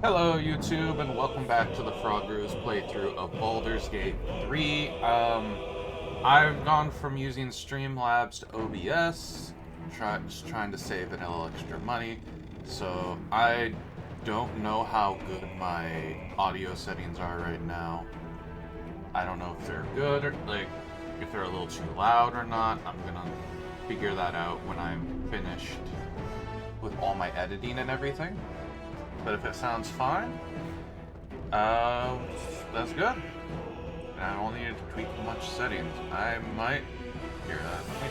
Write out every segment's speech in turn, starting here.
Hello YouTube and welcome back to the Frogger's playthrough of Baldur's Gate 3. I've gone from using Streamlabs to OBS, just trying to save a little extra money. So I don't know how good my audio settings are right now. I don't know if they're good or if they're a little too loud or not. I'm gonna figure that out when I'm finished with all my editing and everything. But if it sounds fine, that's good. And I don't need to tweak much settings. I might... Here, let me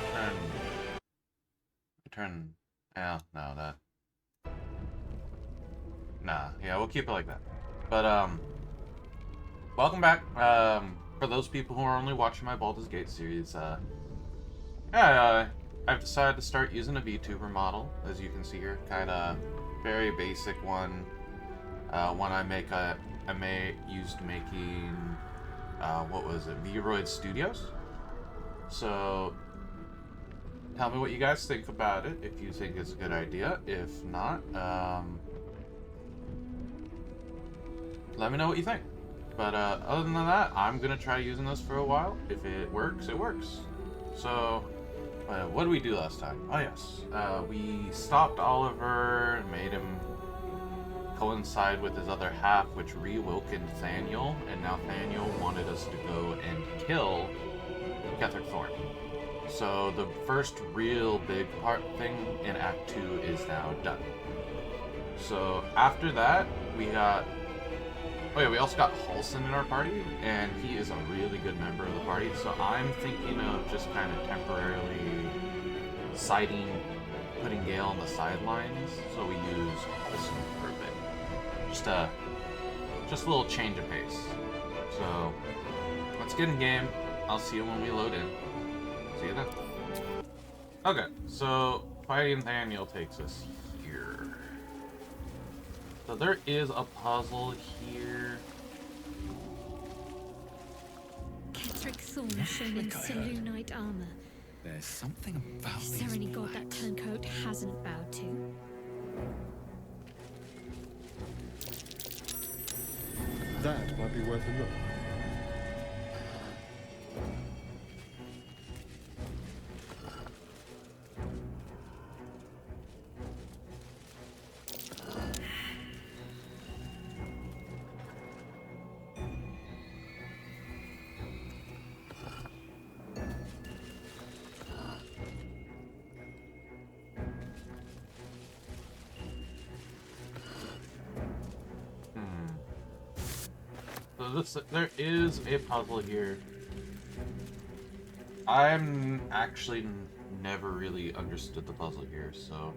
turn... Yeah, no, that... Nah, yeah, we'll keep it like that. But, welcome back. For those people who are only watching my Baldur's Gate series, I've decided to start using a VTuber model, as you can see here. Kinda very basic one. One I used making, what was it, Vroid Studios. So, tell me what you guys think about it, if you think it's a good idea. If not, let me know what you think. But other than that, I'm gonna try using this for a while. If it works, it works. So, what did we do last time? Oh yes, we stopped Oliver, made him coincide with his other half, which reawoken Thaniel, and now Thaniel wanted us to go and kill Ketheric Thorn. So the first real big thing in Act 2 is now done. So after that, we got... Oh yeah, we also got Halson in our party, and he is a really good member of the party, so I'm thinking of just kind of temporarily putting Gale on the sidelines, so we use this one for a bit. Just a little change of pace. So, let's get in game. I'll see you when we load in. See you then. Okay, so fighting Thaniel takes us here. So there is a puzzle here. Ketheric Thorn shown in Selûnite armor. There's something about Is there these any god that blacks. turncoat hasn't bowed to? That might be worth a look. So there is a puzzle here. I'm actually never really understood the puzzle here, so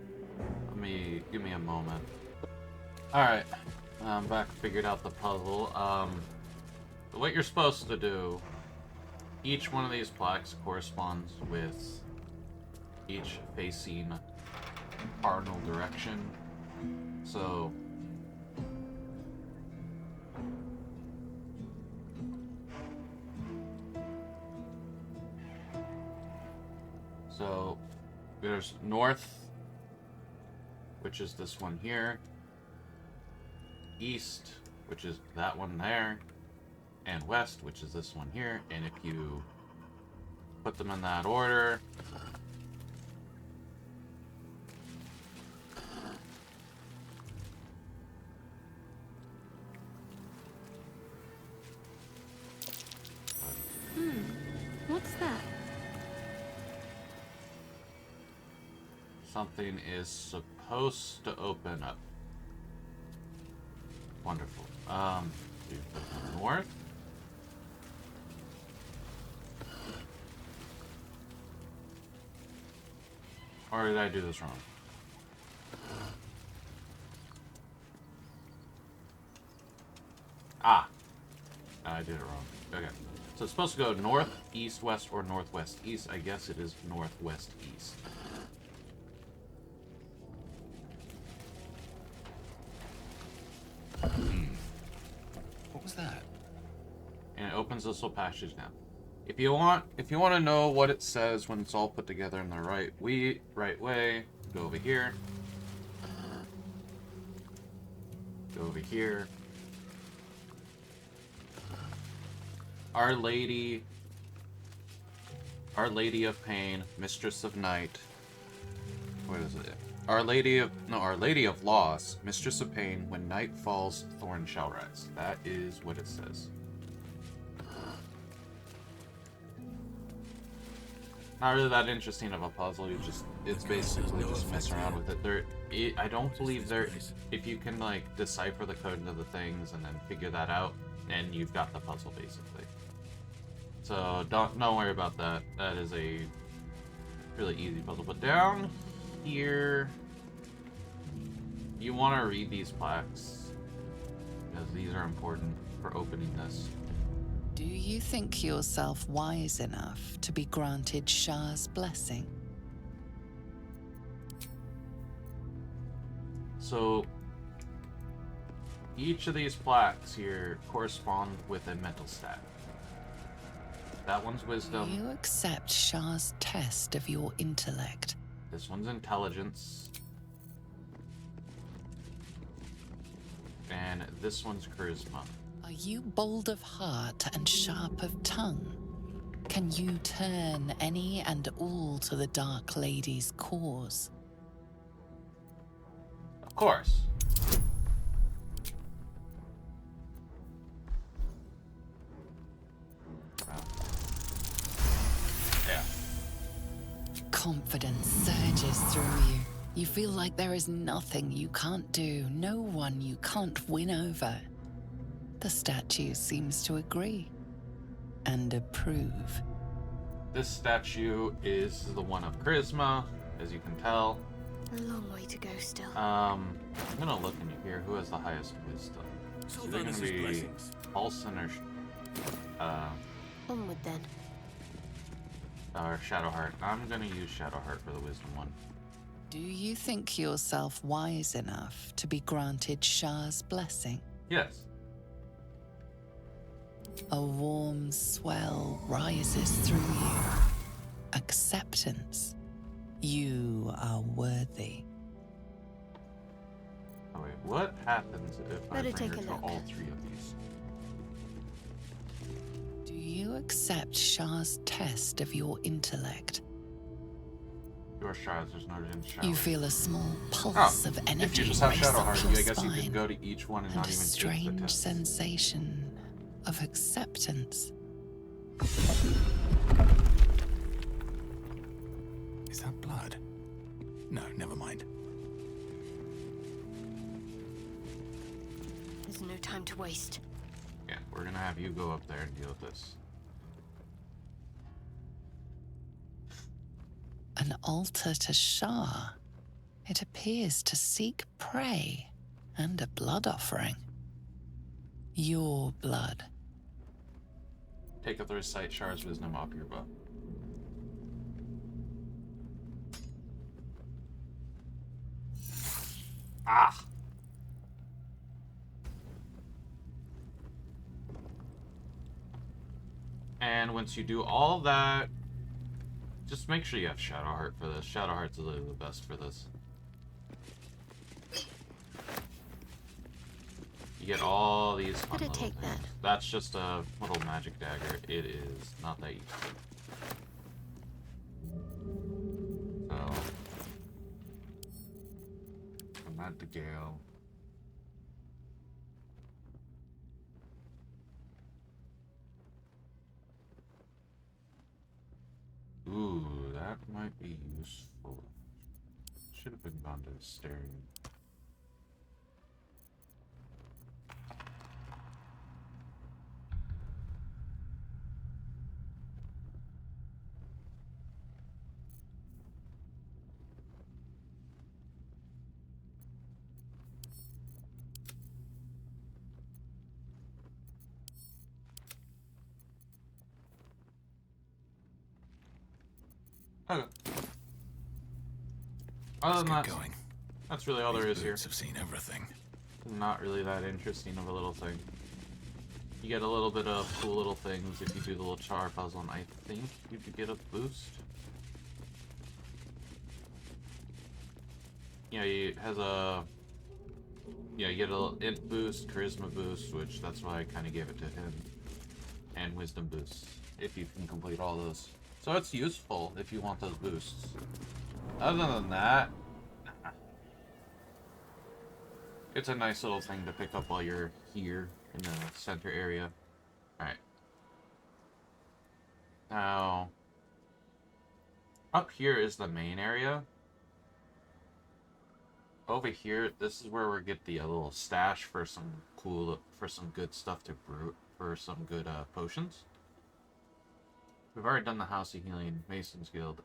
give me a moment. Alright, I'm back, figured out the puzzle. What you're supposed to do, each one of these plaques corresponds with each facing cardinal direction. So there's north, which is this one here, east, which is that one there, and west, which is this one here. And if you put them in that order, What's that? something is supposed to open up. Wonderful. You put them north. Or did I do this wrong? Ah! I did it wrong. Okay. So it's supposed to go north, east, west, or northwest, east. I guess it is northwest, east. What was that? And it opens this little passage now. If you want to know what it says when it's all put together in the right way, go over here. Go over here. Our Lady of Pain, Mistress of Night. What is it? Our Lady of Loss, Mistress of Pain, when night falls, thorn shall rise. That is what it says. Not really that interesting of a puzzle. It's basically just mess around with it. I don't believe if you can like decipher the code into the things and then figure that out, and you've got the puzzle basically. So don't worry about that. That is a really easy puzzle. But down here, you want to read these plaques because these are important for opening this. Do you think yourself wise enough to be granted Shah's blessing? So, each of these plaques here correspond with a mental stat. That one's wisdom. Do you accept Shah's test of your intellect? This one's intelligence. And this one's charisma. Are you bold of heart and sharp of tongue? Can you turn any and all to the Dark Lady's cause? Of course. Yeah. Confidence surges through you. You feel like there is nothing you can't do, no one you can't win over. The statue seems to agree and approve. This statue is the one of charisma, as you can tell. A long way to go still. I'm gonna look in here. Who has the highest wisdom? So They're gonna Vernus's be blessings. Paulson Onward then. or Shadowheart. I'm gonna use Shadowheart for the wisdom one. Do you think yourself wise enough to be granted Shah's blessing? Yes. A warm swell rises through you. Acceptance. You are worthy. Oh wait, what happens if Better I bring take her a to look. all three of these? Do you accept Shah's test of your intellect? Your shards, there's no in shadow. You feel a small pulse of energy if you just have race up Shadowheart, your I guess you spine, could go to each one and and not a even take the strange test. sensation of acceptance. Is that blood? No, never mind. There's no time to waste. Yeah, we're gonna have you go up there and deal with this. An altar to Shah. It appears to seek prey and a blood offering. Your blood. Take up the recite Shard's wisdom off your bow. Ah! And once you do all that, just make sure you have Shadowheart for this. Shadowheart's literally the best for this. You get all these fun Better little take things. that. That's just a little magic dagger. It is not that useful. So, from that to Gale. Ooh, that might be useful. Should have been gone to the staring. Okay. Other Let's than get that, going. that's really all there These is here. boots have seen everything. Not really that interesting of a little thing. You get a little bit of cool little things if you do the little char puzzle, and I think you could get a boost. Yeah, Yeah, you get a little int boost, charisma boost, which that's why I kind of gave it to him, and wisdom boost if you can complete all those. So it's useful if you want those boosts. Other than that, it's a nice little thing to pick up while you're here in the center area. Alright. Now, up here is the main area. Over here, this is where we get the little stash for some good stuff to brew, for some good potions. We've already done the House of Healing, Mason's Guild.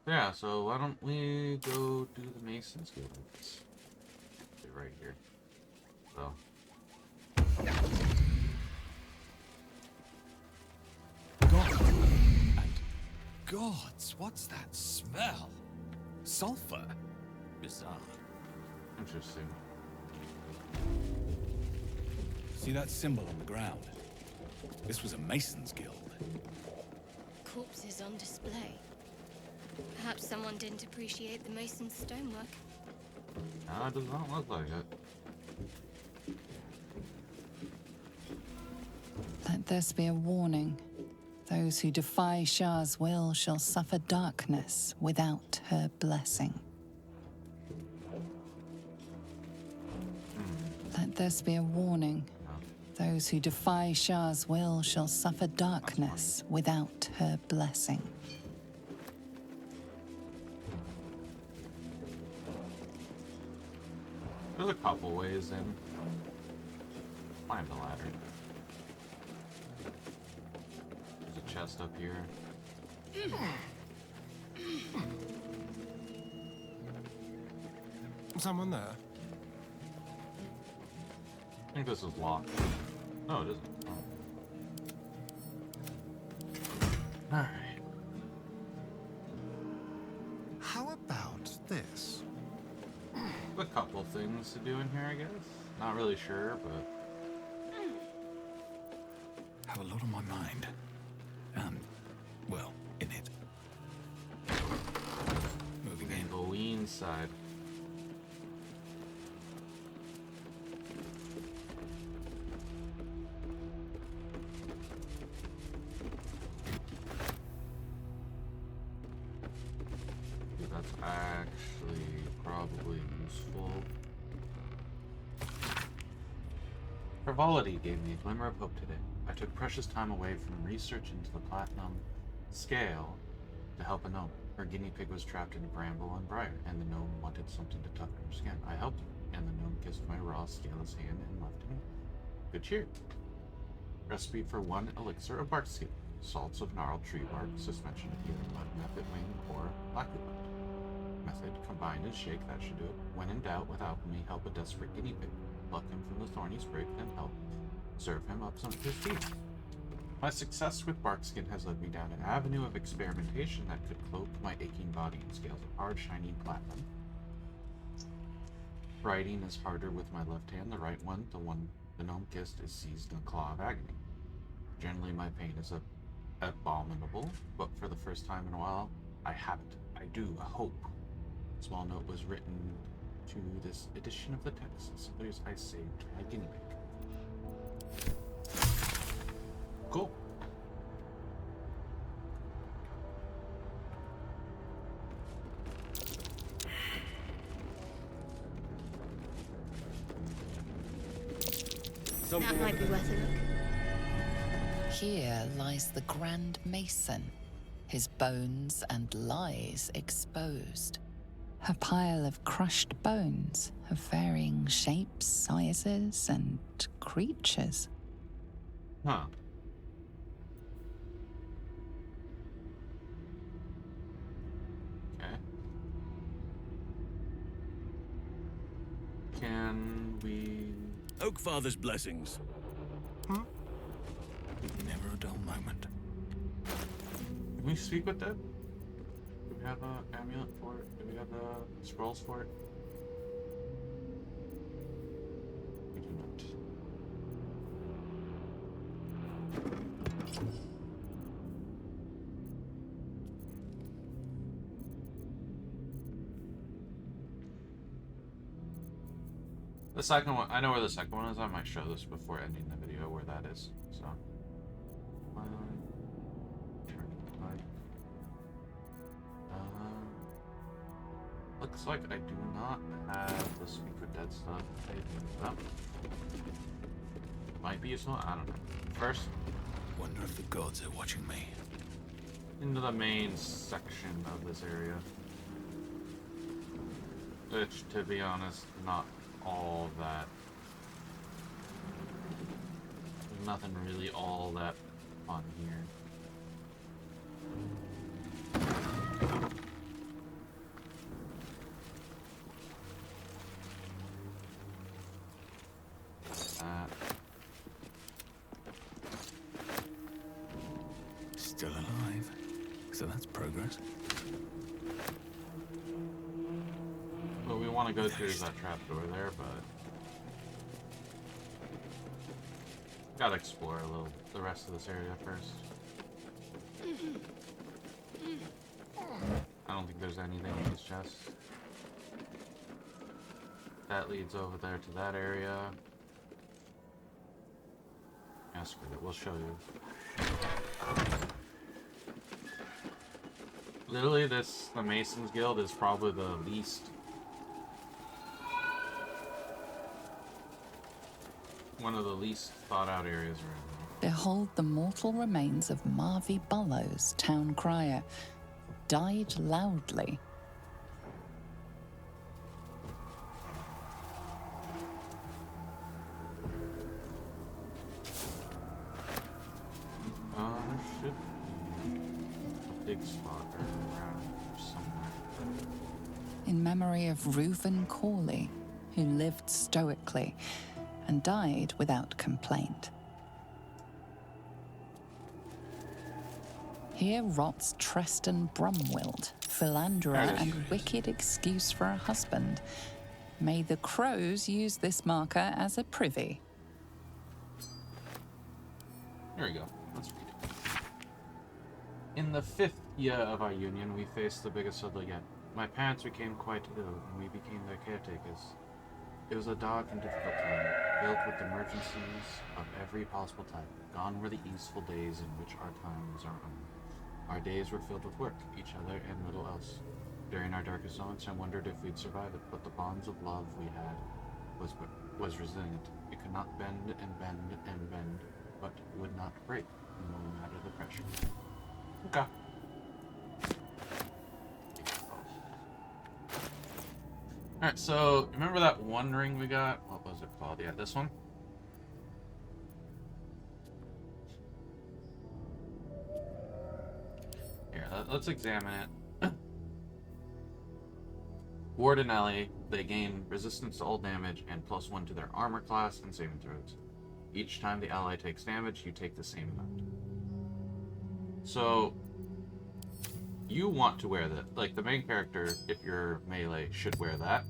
Yeah, so why don't we go do the Mason's Guild? It's right here. So. Gods, what's that smell? Sulfur? Bizarre. Interesting. See that symbol on the ground? This was a Mason's Guild. Corpses on display. Perhaps someone didn't appreciate the mason's stonework. No, it does not look like it. Let this be a warning. Those who defy Shah's will shall suffer darkness without her blessing. Let this be a warning. Those who defy Shah's will shall suffer darkness without her blessing. There's a couple ways in. Climb the ladder. There's a chest up here. Someone there? I think this is locked. No, it isn't. Oh. Alright. How about this? A couple things to do in here, I guess. Not really sure, but Have a lot on my mind. Well, in it. Moving in. the lean side. That's actually probably useful. Frivolity gave me a glimmer of hope today. I took precious time away from research into the platinum scale to help a gnome. Her guinea pig was trapped in a bramble and briar, and the gnome wanted something to toughen her skin. I helped him, and the gnome kissed my raw, scaleless hand and left him good cheer. Recipe for 1 elixir of bark skin. Salts of gnarled tree bark, suspension of healing mud, method wing, or blackwood mud. Method, combine and shake, that should do it. When in doubt, with alchemy, help a desperate guinea pig. Pluck him from the thorny sprig, then help serve him up some of his feet. My success with barkskin has led me down an avenue of experimentation that could cloak my aching body in scales of hard, shiny platinum. Writing is harder with my left hand. The right one, the one the gnome kissed, is seized in a claw of agony. Generally, my pain is abominable, but for the first time in a while, I have it. I do. I hope. A small note was written to this edition of the text. Somebody's I saved my guinea pig. Cool. That might be worth a look. Here lies the Grand Mason, his bones and lies exposed. A pile of crushed bones of varying shapes, sizes, and creatures. Huh. Okay. Can we... Oakfather's blessings. Never a dull moment. Can we speak with them? Do we have an amulet for it? Do we have the scrolls for it? We do not. The second one, I know where the second one is. I might show this before ending the video where that is. So, turn the light. Looks like I do not have the Speak for Dead stuff. Up. Might be useful. I don't know. First, Wonder if the gods are watching me. into the main section of this area, which, to be honest, not all that. There's nothing really all that fun here. Still alive. So that's progress. What we want to go through is that trapdoor there, but gotta explore a little the rest of this area first. I don't think there's anything in these chests. That leads over there to that area. Yeah, screw it, we'll show you. Literally, the Masons Guild is probably the least... one of the least thought out areas around here. Behold the mortal remains of Marvi Bullows, town crier, died loudly. There should be a big spot around here somewhere. In memory of Reuven Corley, who lived stoically and died without complaint. Here rots Treston Brumwild, philanderer and wicked excuse for a husband. May the crows use this marker as a privy. There we go. Let's read it. In the 5th year of our union, we faced the biggest struggle yet. My parents became quite ill, and we became their caretakers. It was a dark and difficult time, filled with emergencies of every possible type. Gone were the easeful days in which our time was our own. Our days were filled with work, each other, and little else. During our darkest moments, I wondered if we'd survive it, but the bonds of love we had was resilient. It could not bend and bend and bend, but would not break, no matter the pressure. Okay. Alright, so remember that one ring we got? What was it called? Yeah, this one? Here, let's examine it. Wardenelli, they gain resistance to all damage and +1 to their armor class and saving throws. Each time the ally takes damage, you take the same amount. So, you want to wear that. Like, the main character, if you're melee, should wear that.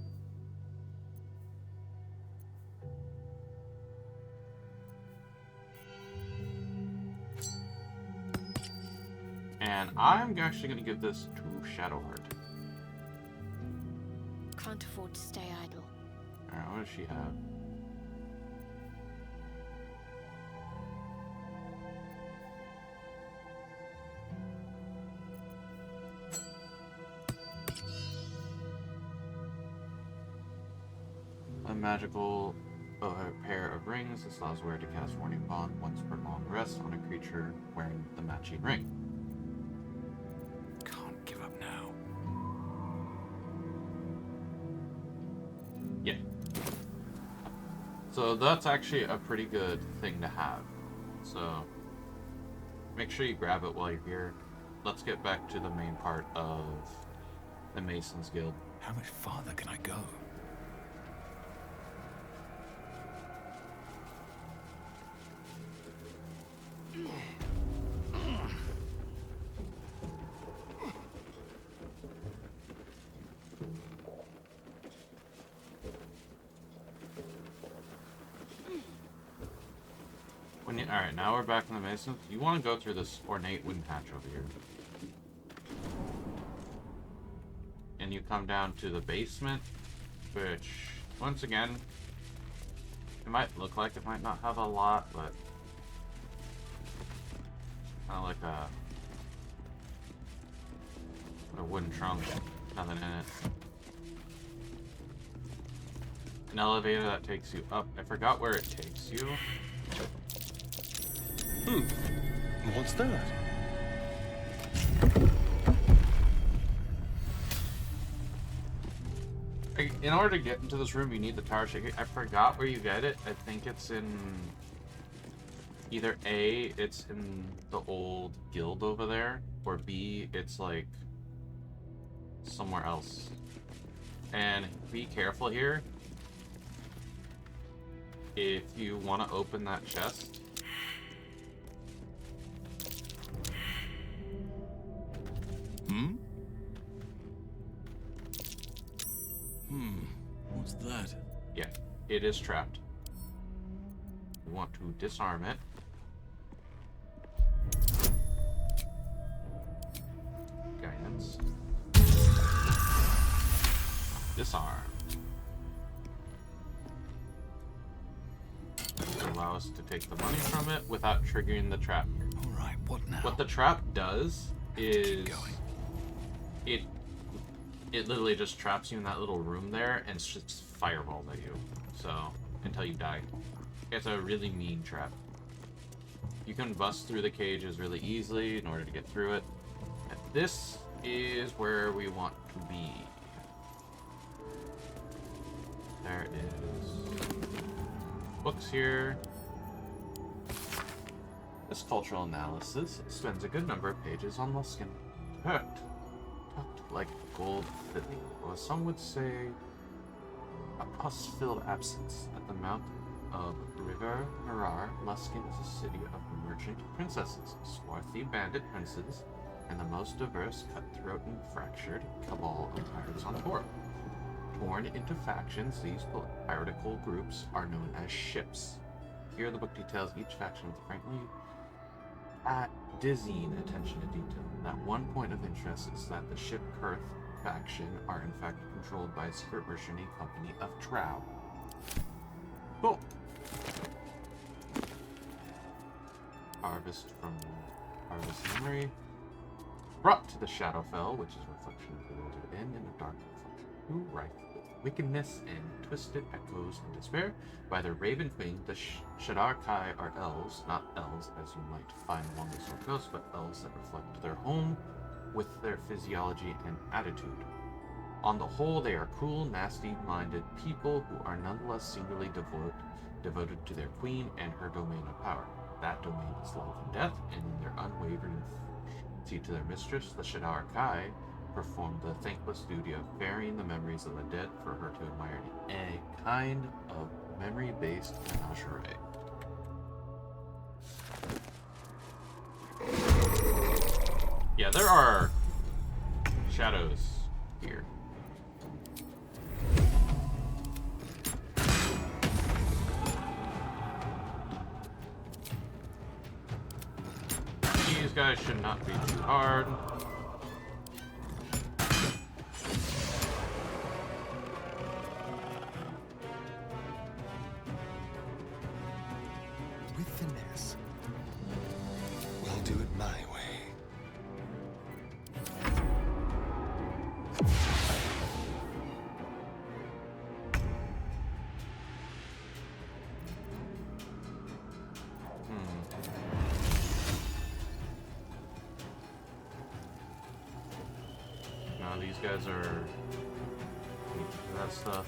And I'm actually going to give this to Shadowheart. Can't afford to stay idle. Alright, what does she have? A magical pair of rings. This allows wearer to cast Warning Bond once per long rest on a creature wearing the matching ring. Can't give up now. Yeah. So that's actually a pretty good thing to have. So make sure you grab it while you're here. Let's get back to the main part of the Masons Guild. How much farther can I go? Alright, now we're back in the Masons. You want to go through this ornate wooden hatch over here. And you come down to the basement, which, once again, It might look like it might not have a lot, but kind of like a wooden trunk, nothing in it. An elevator that takes you up. I forgot where it takes you. What's that? In order to get into this room, you need the tower shaker. I forgot where you get it. I think it's in either A, it's in the old guild over there, or B, it's like somewhere else. And be careful here. If you want to open that chest, What's that? yeah, it is trapped. You want to disarm it. Guidance. Disarm. To allow us to take the money from it without triggering the trap. All right, what now? What the trap does is Keep going. it literally just traps you in that little room there and just fireballs at you. So until you die. It's a really mean trap. You can bust through the cages really easily in order to get through it. And this is where we want to be. There it is. Books here. This cultural analysis spends a good number of pages on Luskin. Tucked like gold filling, or some would say a pus-filled absence. At the mouth of River Marar, Luskin is a city of merchant princesses, swarthy bandit princes, and the most diverse, cutthroat, and fractured cabal of pirates on tour. Torn into factions, these piratical groups are known as ships. Here the book details each faction with frankly dizzying attention to detail. That one point of interest is that the ship Kurth faction are in fact controlled by a secret mercenary company of Drow. Cool. Harvest memory. Brought to the Shadowfell, which is a reflection of the world of End in a dark reflection. Who rife with wickedness and twisted echoes and despair. By their raven wing, the Shadar Kai are elves, not elves as you might find along the Sword Coast, but elves that reflect their home with their physiology and attitude. On the whole, they are cool, nasty-minded people who are nonetheless singularly devoted to their queen and her domain of power. That domain is life and death, and in their unwavering fealty to their mistress, the Shadar Kai, performed the thankless duty of burying the memories of the dead for her to admire, a kind of memory-based menagerie. Yeah, there are shadows here. These guys should not be too hard. With finesse. We'll do it my way. No, these guys are that stuff.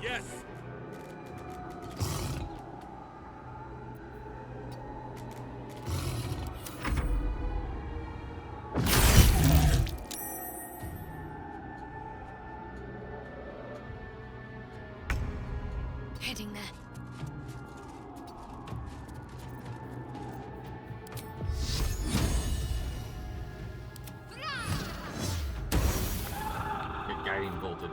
Yes! heading there. Get guiding bolted.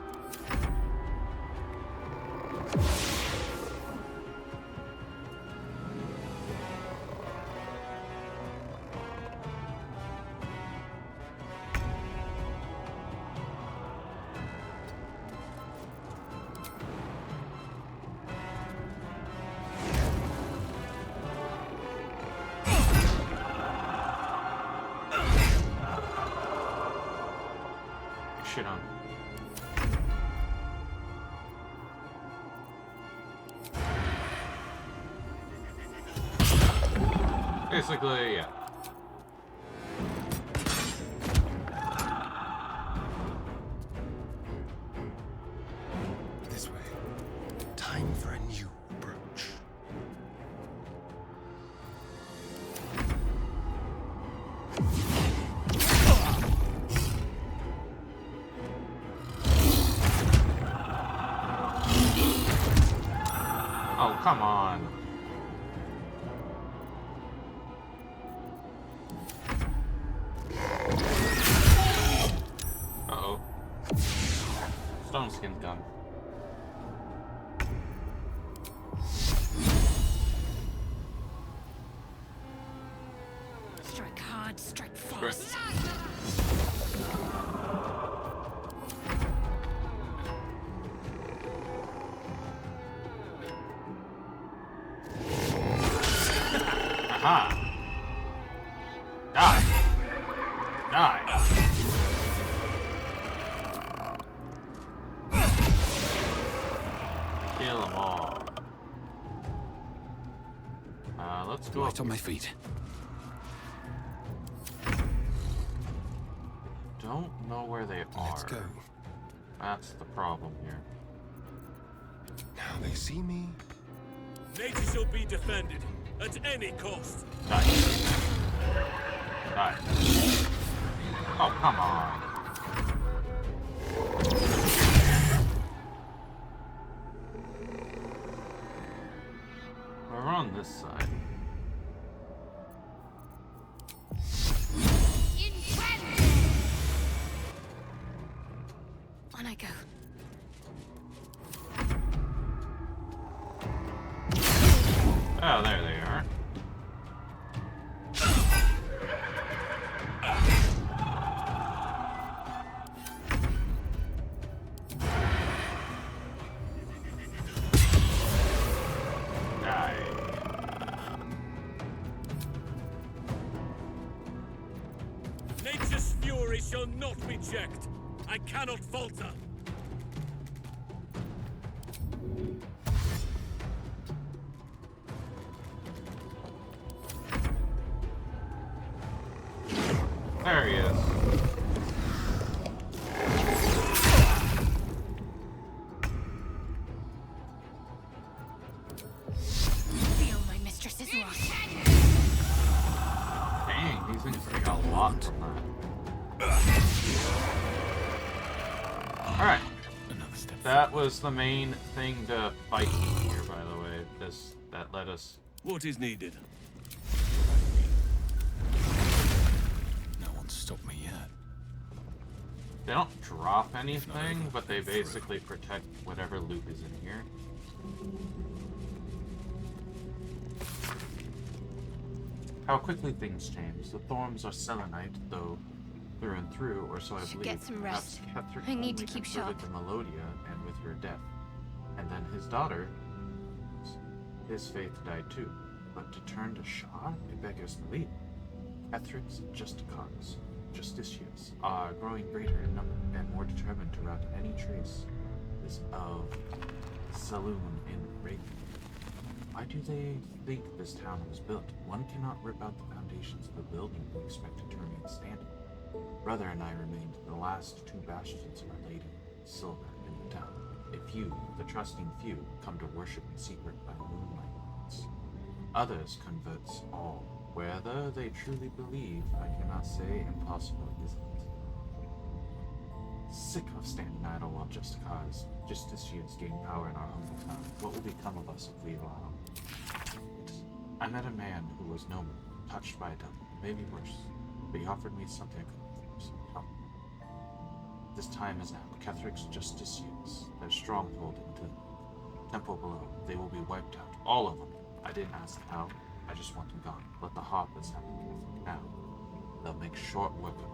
Shit on. Basically, yeah. This way. Time for a new approach. Oh, come on. Uh-oh. Stone skin's gone. Strike hard, strike fast. Aha! Die! Die! Kill them all. Let's go. Right on my feet. Don't know where they are. Let's go. That's the problem here. Now they see me. Nature shall be defended at any cost. Die. Die. Oh, come on. We're on this side. On I go. Oh, there they are. Die. Nature's fury shall not be checked. I cannot falter. There he is. Feel my mistress's wrath. Dang, these things take a lot from that. Alright. Another step. That was the main thing to fight here, by the way. That let us. What is needed? No one's stopped me yet. They don't drop anything, able, but they through. basically protect whatever loot is in here. How quickly things change. The Thorns are selenite, though through and through, or so I Should believe. get some rest. Perhaps Ketheric I need to only keep converted sharp. to Melodia and with her death. And then his daughter, his faith died too. But to turn to Shah, it beggars belief. Ketheric's just cause, justiciars, are growing greater in number and more determined to rout any trace of Saloon in Raven. Why do they think this town was built? One cannot rip out the foundations of the building and expect it to remain standing. Brother and I remained the last two bastions of Our Lady Silver in the town. A few, the trusting few, come to worship in secret by moonlight lights. Others converts all. Whether they truly believe, I cannot say. Impossible, isn't it? Sick of standing idle while justicians gain power in our humble town. What will become of us if we allow it? I met a man who was noble, touched by a devil, maybe worse, but he offered me something I couldn't refuse. Help. This time is now. Kethric's justicians, their stronghold into the temple below, they will be wiped out. All of them. I didn't ask how. I just want them gone. Let the Harpers have it. Now, they'll make short work of it.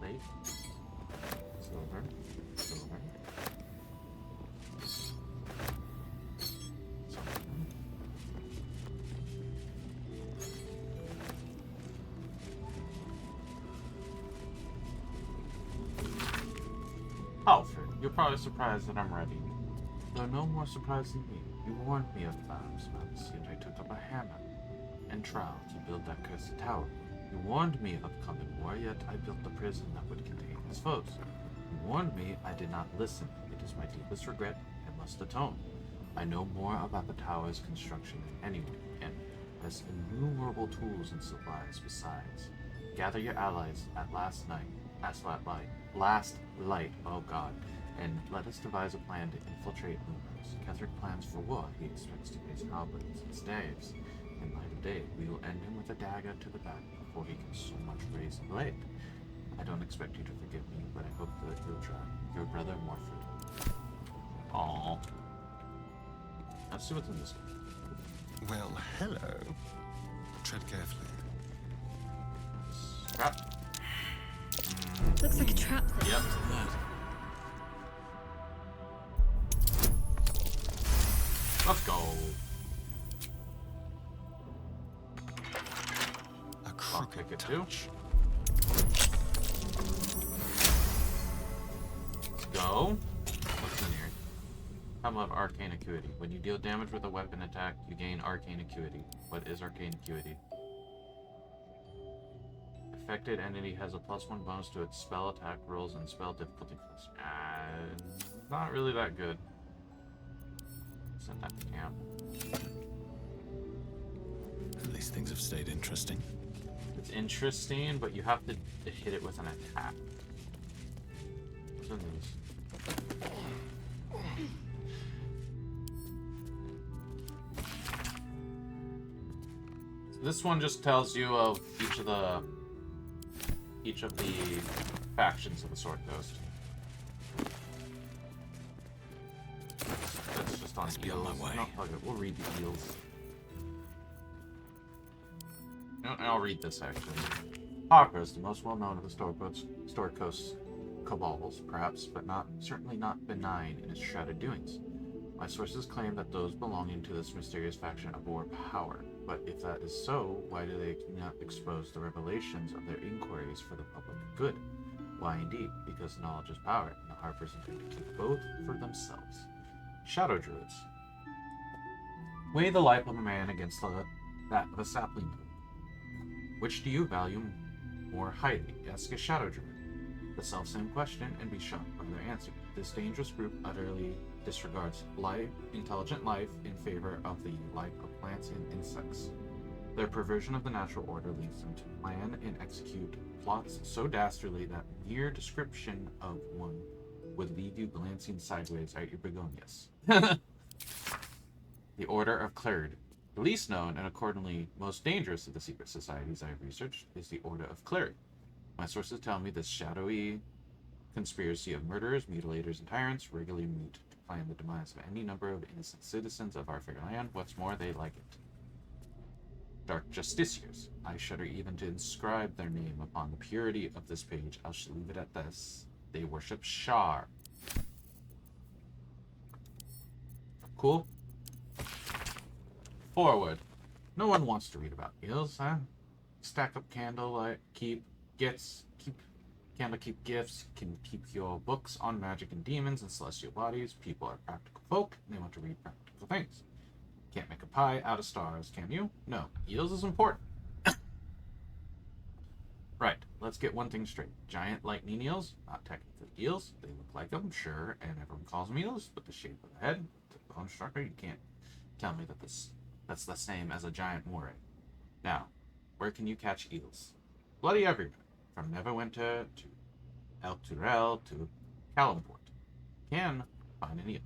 Late. Silver. Silver. Alfred, you're probably surprised that I'm ready. Though no more surprised than me. You warned me of Tham's yet I took up a hammer and trowel to build that cursed tower. You warned me of coming war, yet I built the prison that would contain his foes. You warned me, I did not listen. It is my deepest regret, and must atone. I know more about the tower's construction than anyone, and has innumerable tools and supplies besides. Gather your allies at last light, oh God, and let us devise a plan to infiltrate Lumos. Ketheric plans for war. He expects to face halberds and staves. In light of day, we will end him with a dagger to the back before he can so much raise a blade. I don't expect you to forgive me, but I hope that you'll try. Your brother, Morford. Aww. Let's see what's in this one. Well, hello. Tread carefully. Trap. Looks like a trap thing. Yep. Let's go. A crooked pick it too. touch. Let's go. What's in here? Hamlet of Arcane Acuity. When you deal damage with a weapon attack, you gain Arcane Acuity. What is Arcane Acuity? Affected entity has a +1 bonus to its spell attack rolls and spell difficulty plus. Not really that good. Send that to camp. At least things have stayed interesting. It's interesting, but you have to hit it with an attack. What's in these? This one just tells you of each of the factions of the Sword Coast. That's just on Must be on my way. No, fuck it. We'll read the eels. And I'll read this actually. Harpers, the most well-known of the Sword Coast cabals, perhaps, but certainly not benign in its shrouded doings. My sources claim that those belonging to this mysterious faction abhor power. But if that is so, why do they not expose the revelations of their inquiries for the public good? Why indeed? Because knowledge is power, and the Harpers intend to keep both for themselves. Shadow Druids. Weigh the life of a man against that of a sapling tree. Which do you value more highly? Ask a Shadow Druid the self-same question and be shocked by their answer. This dangerous group utterly disregards intelligent life in favor of the life of plants and insects. Their perversion of the natural order leads them to plan and execute plots so dastardly that mere description of one would leave you glancing sideways at your begonias. The Order of Clerd. The least known and accordingly most dangerous of the secret societies I have researched is the Order of Clerd. My sources tell me this shadowy conspiracy of murderers, mutilators, and tyrants regularly meet to plan the demise of any number of innocent citizens of our fair land. What's more, they like it. Dark Justiciars. I shudder even to inscribe their name upon the purity of this page. I shall leave it at this. They worship Shar. Cool. Forward. No one wants to read about eels, huh? Stack up candlelight, keep gifts, keep gifts, can keep your books on magic and demons and celestial bodies. People are practical folk, and they want to read practical things. Can't make a pie out of stars, can you? No. Eels is important. Right, let's get one thing straight. Giant lightning eels, not technically eels. They look like them, sure, and everyone calls them eels, but the shape of the head, the bone structure, you can't tell me that that's the same as a giant moray. Now, where can you catch eels? Bloody everywhere, from Neverwinter to El Turel to Calimport. Can find an eel.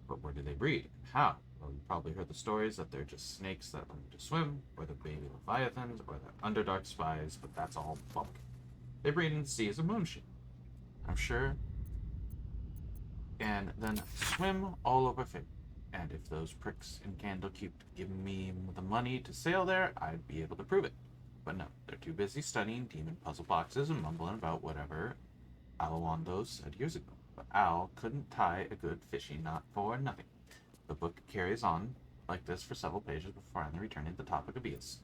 But where do they breed? How? Well, you probably heard the stories that they're just snakes that learn to swim, or they're baby leviathans, or they're underdark spies, but that's all bunk. They breed in seas of moonshine, I'm sure, and then swim all over Fate. And if those pricks in Candlekeep give me the money to sail there, I'd be able to prove it. But no, they're too busy studying demon puzzle boxes and mumbling about whatever Alawando said years ago. But Al couldn't tie a good fishing knot for nothing. The book carries on like this for several pages before finally returning to the topic of eels.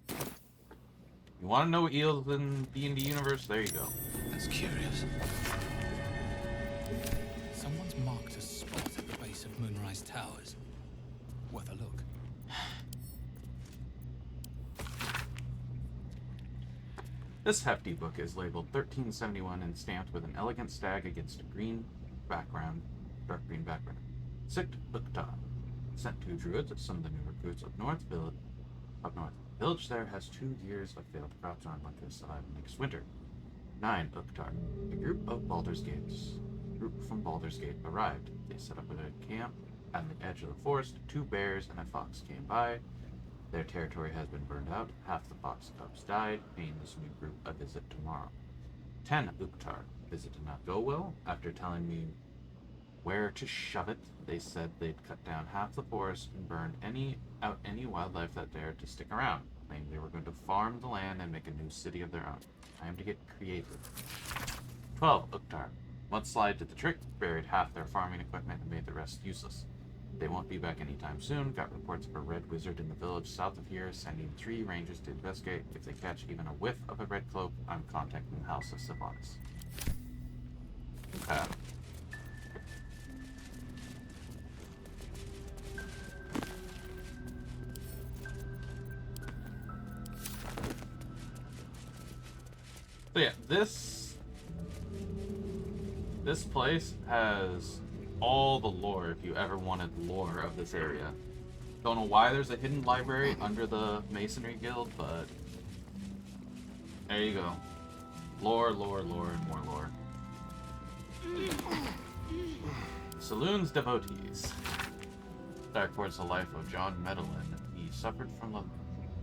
You want to know eels in D&D universe? There you go. That's curious. Someone's marked a spot at the base of Moonrise Towers. Worth a look. This hefty book is labeled 1371 and stamped with an elegant stag against a green background, dark green background. Sikt Uktar. Sent to druids, some of the new recruits up north. Village there has 2 years of failed crops and unlikely to survive next winter. 9 Uktar. A group from Baldur's Gate arrived. They set up a camp at the edge of the forest. 2 bears and a fox came by. Their territory has been burned out. Half the fox cubs died, paying this new group a visit tomorrow. 10 Uktar. Visit did not go well. After telling me where to shove it, they said they'd cut down half the forest and burn out any wildlife that dared to stick around, claiming they were going to farm the land and make a new city of their own. Time to get creative. 12 Uktar. Mudslide did the trick, buried half their farming equipment and made the rest useless. They won't be back anytime soon. Got reports of a red wizard in the village south of here, sending 3 rangers to investigate. If they catch even a whiff of a red cloak, I'm contacting the House of Sylvanas. Okay. So yeah, this place has all the lore if you ever wanted lore of this area. Don't know why there's a hidden library under the Masonry Guild, but there you go. Lore, lore, lore, and more lore. Saloon's devotees. Back towards the life of John Medellin, he suffered from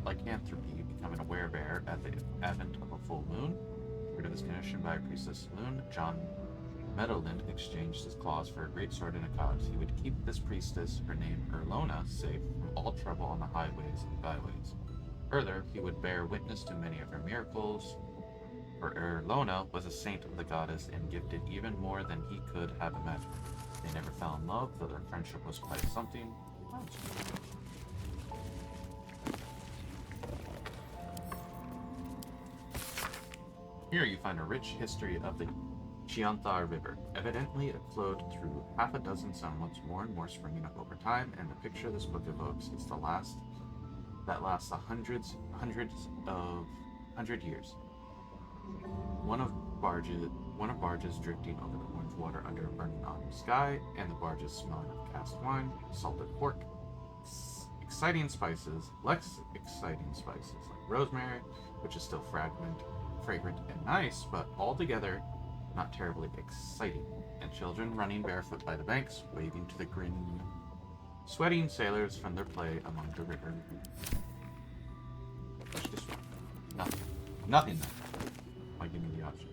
lycanthropy, becoming a werebear at the advent of a full moon. Rid of his condition by a priestess Saloon, John Medellin exchanged his claws for a great sword and a cause. He would keep this priestess, her name Erlona, safe from all trouble on the highways and byways. Further, he would bear witness to many of her miracles, for Erlona was a saint of the goddess and gifted even more than he could have imagined. They never fell in love, though their friendship was quite something. Here you find a rich history of the Chianthar River. Evidently, it flowed through half a dozen sunlets, more and more springing up over time, and the picture this book evokes is the last that lasts hundred years. One of barges drifting over the orange water under a burning autumn sky, and the barges smelling of cast wine, salted pork, exciting spices, less exciting spices like rosemary, which is still fragrant and nice, but altogether not terribly exciting, and children running barefoot by the banks, waving to the grinning, sweating sailors from their play among the river. What's this one? Nothing. Nothing then. Why give me the option?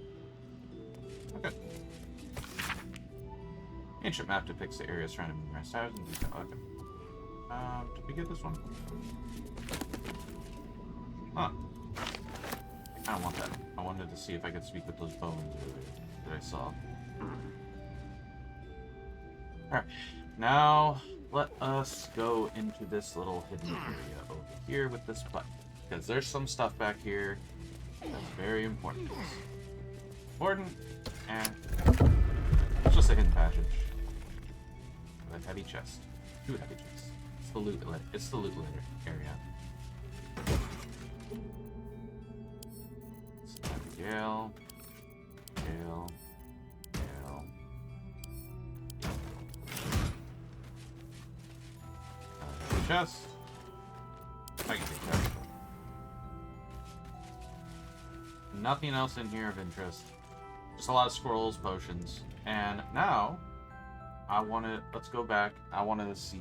Okay. Ancient map depicts the area surrounding Moonrise Towers in detail. Okay. Did we get this one? Huh. I don't want that. I wanted to see if I could speak with those bones that I saw. Alright, now let us go into this little hidden area over here with this button. Because there's some stuff back here that's very important. Important, and it's just a hidden passage. With a heavy chest. 2 heavy chests. It's the loot area. Gale. Chest. nothing else in here of interest. Just a lot of scrolls, potions. And now, let's go back. I wanted to see,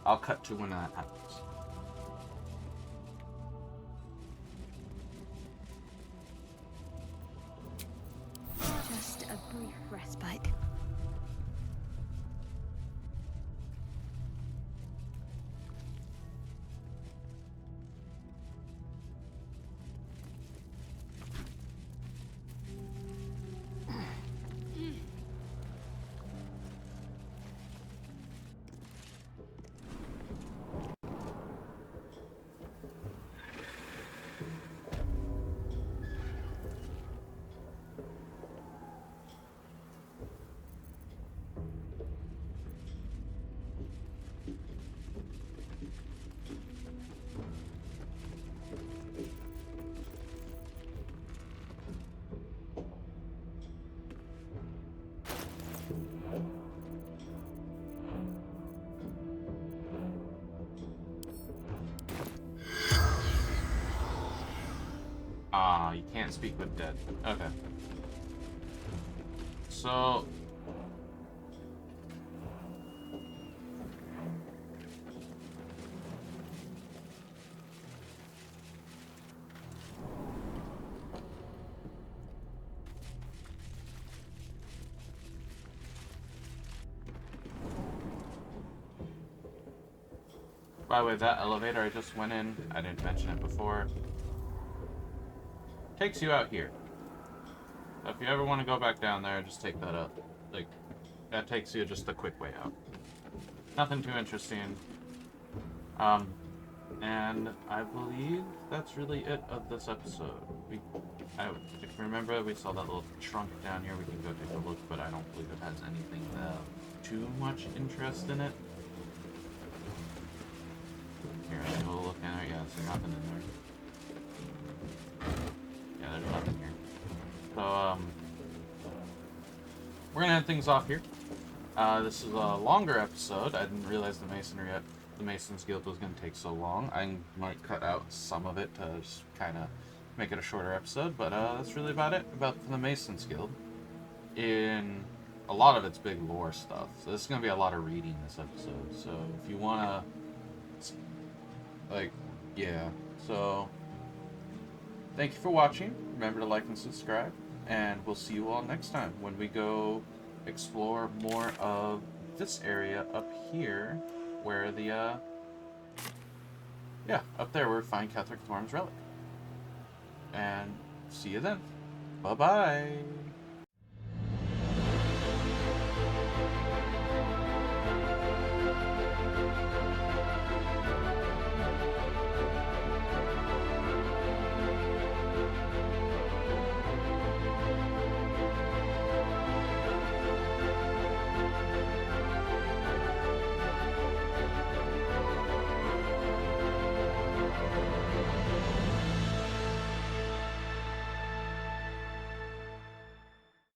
I'll cut to when that happens. Just a brief respite. Ah, you can't speak with dead. Okay. So... By the way, that elevator I just went in, I didn't mention it before, takes you out here. So if you ever want to go back down there, just take that up. Like, that takes you just a quick way out. Nothing too interesting. And I believe that's really it of this episode. If you remember, we saw that little trunk down here. We can go take a look, but I don't believe it has anything too much interest in it. Here, let's go look in there. Yeah, there's nothing in there. Yeah, there's nothing here. So, we're gonna end things off here. This is a longer episode. I didn't realize the Masons Guild was gonna take so long. I might cut out some of it to just kind of make it a shorter episode, but that's really about it about the Masons Guild. In a lot of its big lore stuff. So this is gonna be a lot of reading this episode. So if you wanna, yeah. So thank you for watching. Remember to like and subscribe, and we'll see you all next time when we go explore more of this area up here, where the up there where we find Catherick Thorm's relic. And see you then. Bye bye.